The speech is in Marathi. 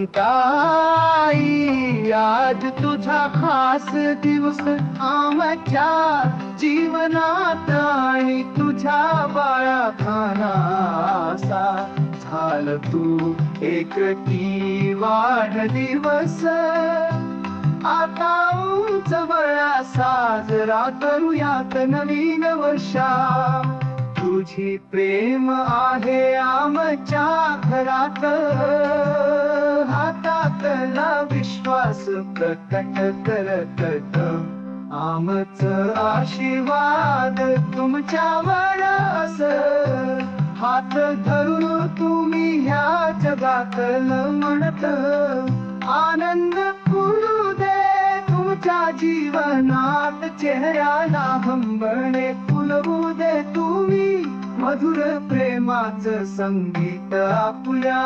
ताई आज तुझा खास दिवस आमच्या जीवनात आणि तुझ्या बाळाखानासा झाल तू एकटी वाढदिवस आता उंच वळा साजरा करूयात नवीन वर्षा तुझी प्रेम आहे आमच्या घरात हातातला विश्वास प्रकट करत आमच आशीर्वाद तुमच्यावर अस हात धरून तुम्ही ह्या जगातलं म्हणत आनंद फुलू दे तुमच्या जीवनात चेहऱ्याला हंबरणे फुलवू दे तुम्ही मधुर प्रेमाचं संगीत आपुल्या